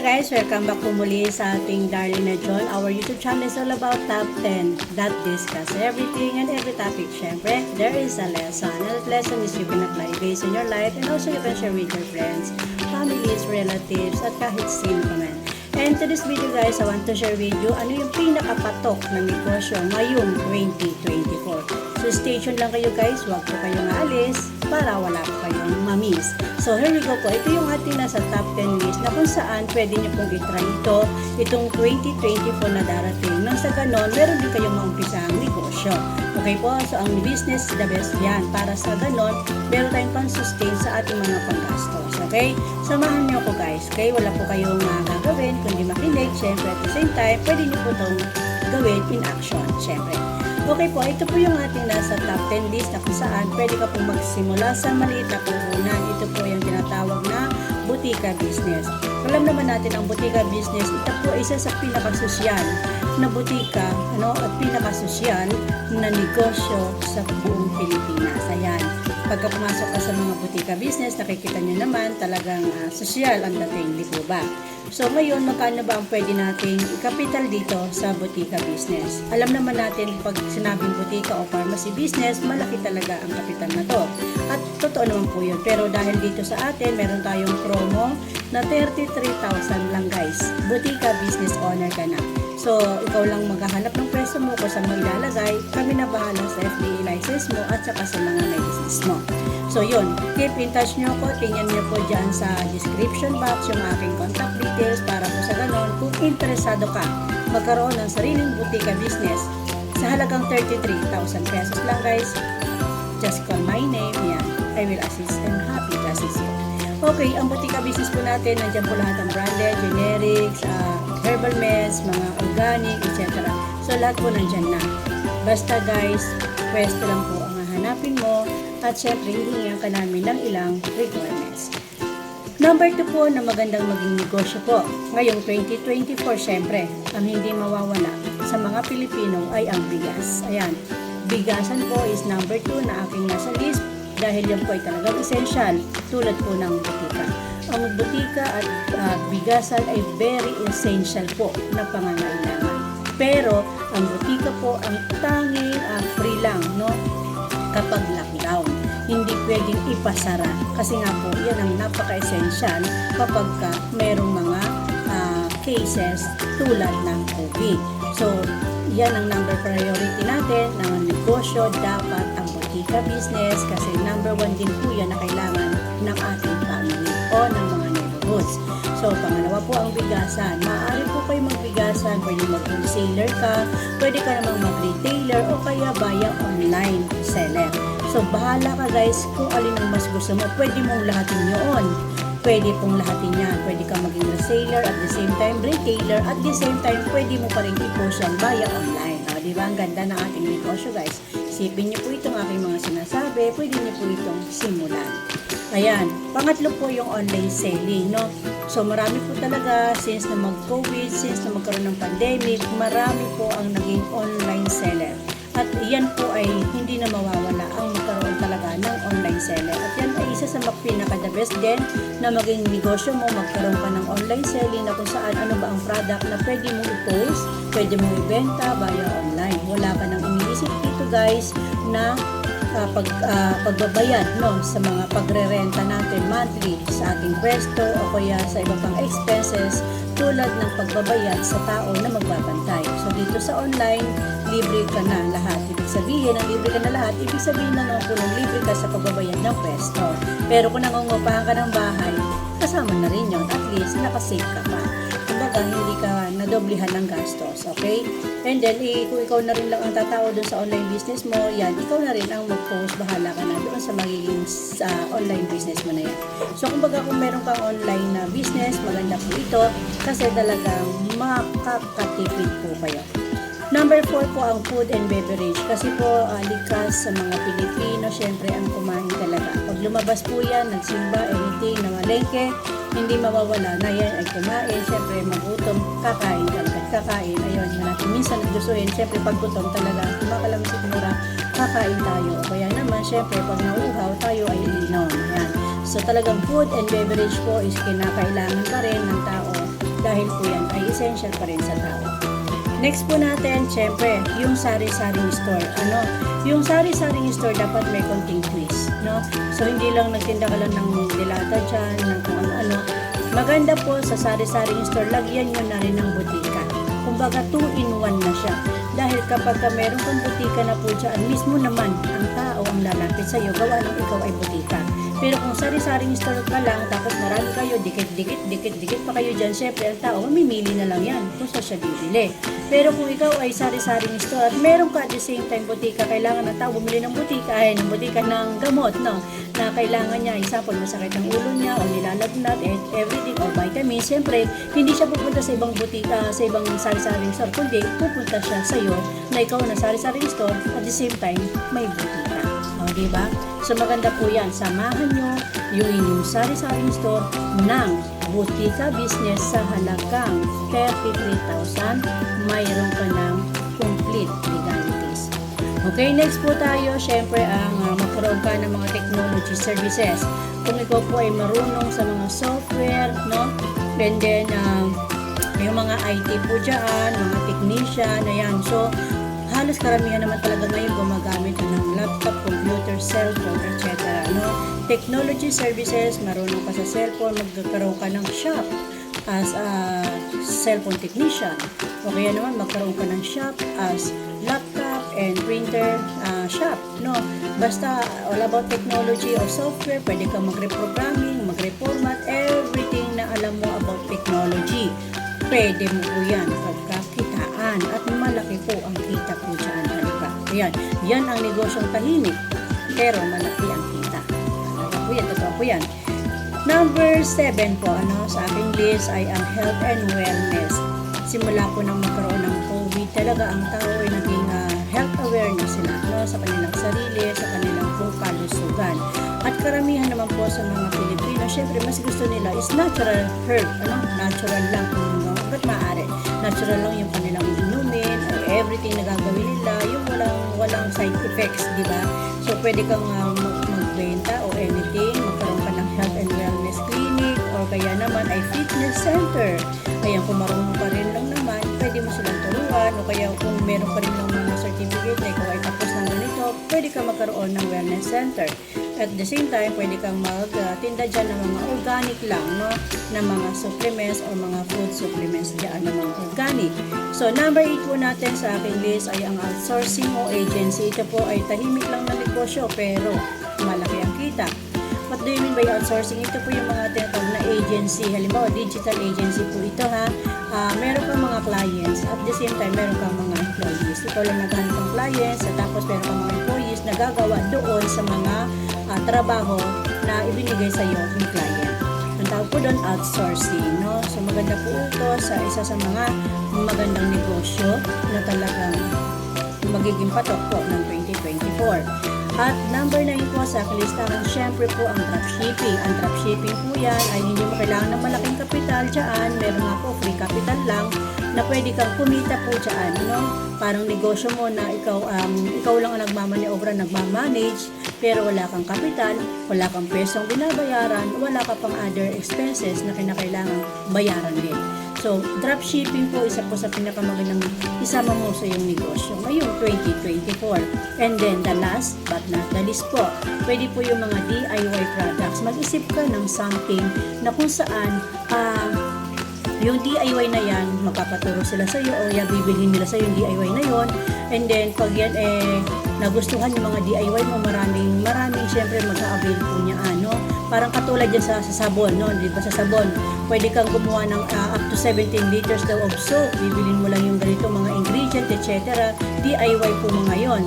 guys, welcome back po muli sa ating Darlene na John. Our YouTube channel is all about top 10 that discuss everything and every topic. Syempre, there is a lesson. And that lesson is you can apply based on your life and also you can share with your friends, families, relatives, at kahit sino ka man. And to this video guys, I want to share with you ano yung pinakapatok ng negosyo ngayong 2024. So stay tuned lang kayo guys, huwag po kayong aalis para wala po kayong mamiss. So here we go po, ito yung ating nasa top 10 list na kung saan pwede nyo pong itry ito, itong 2024 na darating. Nang sa ganon, meron din kayong maumpisang negosyo. Okay po, so ang business the best yan. Para sa ganon, meron tayong pan-sustain sa ating mga panggastos. Okay? Samahan nyo ko guys. Okay, wala po kayong gagawin kundi makinig. Siyempre at the same time, pwede nyo po itong gawin in action. Siyempre. Okay po, ito po yung ating nasa top 10 list na kung saan pwede ka pong magsimula sa maliit na puhunan. Ito po yung tinatawag na butika business. Alam naman natin ang butika business, ito po isa sa pinakasosyal na butika at pinakasosyal na negosyo sa buong Pilipinas. Ayan. Pagka pumasok ka sa mga butika business, nakikita nyo naman talagang sosyal ang dating, di po ba? So ngayon, magkano ba ang pwede nating capital dito sa butika business? Alam naman natin pag sinabing butika o pharmacy business, malaki talaga ang capital na to. At totoo naman po yun. Pero dahil dito sa atin, meron tayong promo na 33,000 lang guys. Butika business owner ka na. So, ikaw lang maghahanap ng pwesto mo kung saan mo ilalagay. Kami na bahala sa FDA license mo at saka sa mga medicines mo. So, yun. Keep in touch nyo ko. Tingnan nyo po dyan sa description box yung aking contact details para po sa ganon kung interesado ka magkaroon ng sariling butika business sa halagang 33,000 pesos lang guys. Just call my name. Yan. I will assist and happy to assist you. Okay, ang butika business po natin, nandiyan po lahat ng branded, generics, herbal meds, mga organic, etc. So, lahat po nandiyan na. Basta guys, pwesto lang po ang hahanapin mo at syempre, hihingihan ka namin ng ilang requirements. Number 2 po na magandang maging negosyo po. Ngayong 2024, syempre, ang hindi mawawala sa mga Pilipino ay ang bigas. Ayan, bigasan po is number 2 na aking nasa list. Dahil yan po ay talagang essential tulad po ng butika. Ang butika at bigasan ay very essential po na pangangailangan. Pero ang butika po ang tanging free lang kapag lockdown. Hindi pwedeng ipasara kasi nga po yan ang napaka-essential kapag merong mga cases tulad ng COVID. So yan ang number priority natin ng negosyo, dapat ang butika business kasi number 1 din po yan na kailangan ng ating family o ng mga neighborhoods. So, pangalawa po ang bigasan. Maaari po kayo magbigasan, pwede mag-wholesaler ka, pwede ka namang mag-retailer o kaya via online seller. So, bahala ka guys kung alin ang mas gusto mo. Pwede mong lahatin yun. Pwede pong lahatin yan. Pwede kang maging reseller at the same time retailer at the same time pwede mo pa rin i-post yan via online. O, diba? Ang ganda ng ating negosyo guys. Isipin niyo po itong aking mga sinasabi. Pwede niyo po itong simulan. Ayan. Pangatlo po yung online selling. So marami po talaga since na mag-COVID, since na magkaroon ng pandemic, marami po ang naging online seller. At yan po ay hindi na mawawala ang magkaroon talaga ng online seller. At yan ay isa sa pinaka-the best din na maging negosyo mo, magkaroon ka ng online selling na kung saan ano ba ang product na pwede mong i-post, pwede mong ibenta via online. Wala ka nang iniisip dito guys na pagbabayad sa mga pagre-renta natin monthly sa ating pwesto o kaya sa iba pang expenses tulad ng pagbabayad sa tao na magbabantay. So dito sa online, libre ka na lahat. Ibig sabihin, ang libre ka na lahat, ibig sabihin na kung libre ka sa pagbabayad ng pwesto. Pero kung nangungupahan ka ng bahay, kasama na rin yun. At least, nakasave ka pa. Kumbaga, hindi ka nadoblihan ng gastos. Okay? And then, kung ikaw na rin lang ang tatao doon sa online business mo, yan, ikaw na rin ang mag-post, bahala ka na doon sa magiging online business mo na yan. So, kumbaga, kung meron kang online na business, maganda po ito kasi talagang makakatipid po kayo. Number 4 po ang food and beverage. Kasi po, likas sa mga Pilipino, syempre ang kumain talaga. Pag lumabas po yan, nagsimba, anything, namalengke, hindi mawawala na yan ay kumain. Syempre, magutom, kakain talaga. Kakain, ayun, natin minsan nagdusuhin. Syempre, pag gutom talaga, kumakalamsik mura, kakain tayo. Kaya naman, syempre, pag nauuhaw, tayo ay ilinom. Ayan. So, talagang food and beverage po is kinakailangan pa rin ng tao dahil po yan ay essential pa rin sa tao. Next po natin, syempre, yung sari-saring store. Yung sari-saring store dapat may konting twist, no? So, hindi lang nagtinda ka lang ng dilata dyan, ng kung ano-ano. Maganda po sa sari-saring store, lagyan nyo na rin ng butika. Kumbaga, 2-in-1 na siya. Dahil kapag meron kang butika na po dyan, mismo naman ang tao ang lalapit sa'yo, gawa ng ikaw ay butika. Pero kung sari-saring store ka lang, tapos marami kayo, dikit pa kayo dyan, syempre ang tao, mamimili na lang yan kung saan siya bibili. Pero kung ikaw ay sari-saring store at meron ka at the same time butika, kailangan ng tao bumili ng butika, ng gamot, no? Na kailangan niya, example, masakit ang ulo niya, o nilalagnat, everything, or vitamins, syempre, hindi siya pupunta sa ibang butika, sa ibang sari-saring store, kundi pupunta siya sa iyo na ikaw na sari-saring store, at the same time, may butika. O, diba? So, maganda po yan. Samahan nyo yung inyong sari-saring store ng butika business sa halagang 33,000. Mayroon ka ng complete legalities. Okay, next po tayo. Syempre, ang magkaroon ka ng mga technology services. Kung ikaw po ay marunong sa mga software, no? And then, yung mga IT po dyan, mga technician, ayan. So, halos karamihan naman talaga ngayon gumagamit ng laptop, computer, cellphone, etc. No? Technology services, marunong ka sa cellphone, magkakaroon ka ng shop as a cellphone technician. O kaya naman magkaroon ka ng shop as laptop and printer shop. No? Basta all about technology or software, pwede ka mag-reprogramming, mag-reformat, everything na alam mo about technology. Pwede mo po yan pagkakitaan at malaki po ang kita po dyan. Ayan, yan ang negosyong tahimik pero malaki ang kita. Totoo po yan. Number 7 po, sa aking list ay ang health and wellness. Simula po nang magkaroon ng COVID, talaga ang tao ay naging health awareness sila, sa kanilang sarili, sa kanilang pong kalusugan. At karamihan naman po sa mga Pilipino, syempre mas gusto nila is natural herb, natural lang hanggat maaari. Natural lang yung kanilang inumin, everything na gagawin nila, yung walang side effects, di ba? So pwede kang magbenta o anything, magkaroon ka ng health and wellness clinic, or kaya naman ay fitness center. Kaya kung marunong pa rin lang naman, pwede mo silang turuan, o kaya kung meron pa rin lang mga certificate na ikaw ay tapos ng ganito, pwede ka magkaroon ng wellness center. At the same time, pwede kang magtinda dyan ng mga organic lang, na mga supplements o mga food supplements dyan ng mga organic. So, number 8 po natin sa aking list ay ang outsourcing o agency. Ito po ay tahimik lang na negosyo, pero malaki ang kita. What do you mean by outsourcing? Ito po yung mga tinatawag na agency. Halimbawa, digital agency po ito, meron kang mga clients, at the same time, meron kang mga employees. Ikaw lang naghanap ng clients, at tapos meron kang mga employees na gagawa doon sa mga trabaho na ibinigay sa iyo ng client. Ang tawag po doon, outsourcing, So, maganda po ito sa isa sa mga magandang negosyo na talagang magiging patok po ng 2024. At number 9 po sa aking listahan, syempre po ang dropshipping. Ang dropshipping po yan ay hindi mo kailangan ng malaking kapital dyan. Meron nga po free capital lang na pwede kang kumita po dyan. Parang negosyo mo na ikaw lang ang nagmamaniobra, nagmamanage, pero wala kang kapital, wala kang pesong binabayaran, wala ka pang other expenses na kinakailangan bayaran din. So, dropshipping po, isa po sa pinakamagandang isama mo sa iyong negosyo ngayong 2024. And then, the last but not the least po, pwede po yung mga DIY products. Mag-isip ka ng something na kung saan yung DIY na yan, magpapaturo sila sa iyo o bibilhin nila sa iyo yung DIY na yon. And then, pag yan nagustuhan yung mga DIY mo, maraming syempre mag-a-avail po niya parang katulad yan sa sabon, di ba? Sa sabon, pwede kang gumawa ng up to 17 liters daw of soap. Bibilin mo lang yung ganito mga ingredient, etc. DIY po mga yon,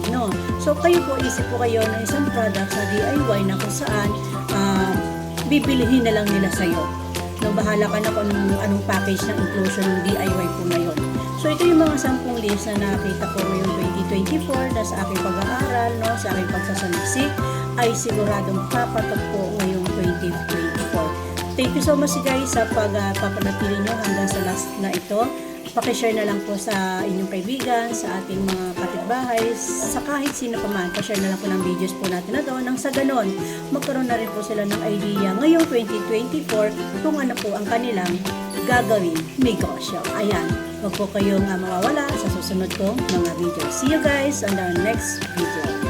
So, kayo po, isip po kayo ng isang product sa DIY na kung saan bibilihin na lang nila sa iyo. Bahala ka na kung anong package ng inclusion ng DIY po na yun. So, ito yung mga 10 list na nakita ko ngayong 2024 na sa aking pag-aaral, sa aking pagsasaliksik, ay siguradong papatok po ngayong 2024. Thank you so much guys sa pagpapanatili nyo hanggang sa last na ito. Pakishare na lang po sa inyong kaibigan, sa ating mga kapitbahay, sa kahit sino pa man. Pakishare na lang po ng videos po natin na to. Nang sa ganon, magkaroon na rin po sila ng idea ngayong 2024 kung ano po ang kanilang gagawing negosyo. Ayan, huwag po kayong mawawala sa susunod kong mga video. See you guys on our next video.